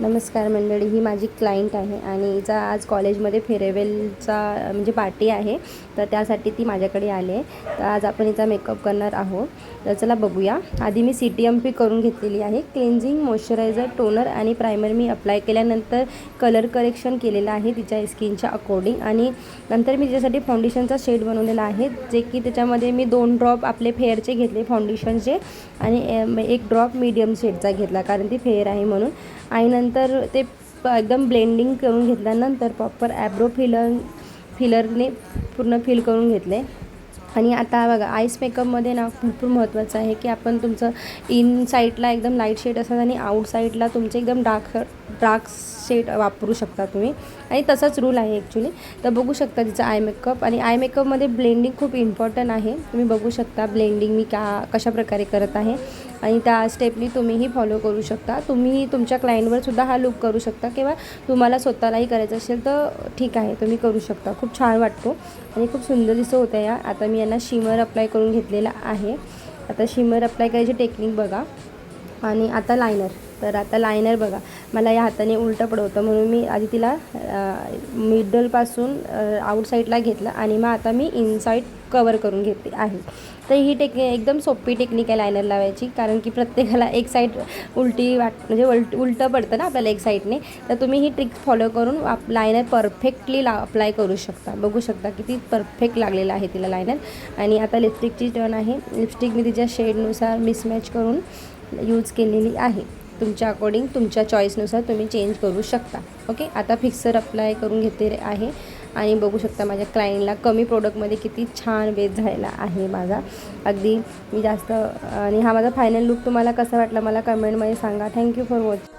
नमस्कार मंडळी, ही माझी क्लायंट आहे आणि हिचा आज कॉलेजमध्ये फेअरवेलचा म्हणजे पार्टी आहे, तर त्यासाठी ती माझ्याकडे आली आहे. तर आज आपण हिचा मेकअप करणार आहोत. तर चला बघूया. आधी मी CTMP करून घेतलेली आहे. क्लेन्झिंग, मॉइश्चरायझर, टोनर आणि प्रायमर मी अप्लाय केल्यानंतर कलर करेक्शन केलेलं आहे तिच्या स्किनच्या अकॉर्डिंग आणि नंतर मी तिच्यासाठी फाउंडेशनचा शेड बनवलेला आहे, जे की त्याच्यामध्ये मी 2 ड्रॉप आपले फेअरचे घेतले फाउंडेशनचे आणि 1 ड्रॉप मीडियम शेडचा घेतला, कारण ती फेअर आहे म्हणून. आणि नंतर ते एकदम ब्लेंडिंग करून घेतल्यानंतर प्रॉपर ॲब्रो फिलरने पूर्ण फिल करून घेतले. आणि आता बघा, आईस मेकअपमध्ये ना भरपूर महत्त्वाचं आहे की आपण तुमचं इन साईडला एकदम लाईट शेड असतात आणि आउट साईडला तुमचे एकदम डार्क शेड वापरू शकता तुम्ही, आणि तसाच रूल आहे ॲक्च्युली. तर बघू शकता तिचा आय मेकअप, आणि आय मेकअपमध्ये ब्लेंडिंग खूप इम्पॉर्टंट आहे. तुम्ही बघू शकता ब्लेंडिंग मी कशा प्रकारे करत आहे, आणि त्या स्टेपनी तुम्हीही फॉलो करू शकता. तुम्ही तुमच्या क्लायंटवर सुद्धा हा लुक करू शकता, किंवा तुम्हाला स्वतःलाही करायचं असेल तर ठीक आहे, तुम्ही करू शकता. खूप छान वाटतो आणि खूप सुंदर दिसत होत्या या. आता मी यांना शिमर अप्लाय करून घेतलेला आहे. आता शिमर अप्लाय करायची टेक्निक बघा. आणि आता लायनर. तर आता लायनर बघा, मला या हाताने उलटं पडवतं म्हणून मी आधी तिला मिडलपासून आउटसाईडला घेतलं आणि मग आता मी इनसाईड कवर करून घेते आहे. तर ही एकदम सोपी टेक्निक आहे लायनर लावायची, कारण की प्रत्येकाला एक साईड उलटी म्हणजे उलटं पडतं ना आपल्याला एक साईडने. तर तुम्ही ही ट्रिक फॉलो करून लायनर परफेक्टली अप्लाय करू शकता. बघू शकता किती परफेक्ट लागलेलं आहे तिला लायनर. आणि आता लिपस्टिकची टर्न आहे. लिपस्टिक मी तिच्या शेडनुसार मिसमॅच करून यूज केलेली आहे. तुमच्या अकॉर्डिंग, तुमच्या चॉईसनुसार तुम्ही चेंज करू शकता. ओके, आता फिक्सर अप्लाय करून घेते आहे. आणि बघू शकता माझ्या क्लायंटला कमी प्रोडक्टमध्ये किती छान बेस झालेला आहे माझा. अगदी मी जास्त. आणि हा माझा फायनल लुक तुम्हाला कसा वाटला मला कमेंटमध्ये सांगा. Thank you for watching.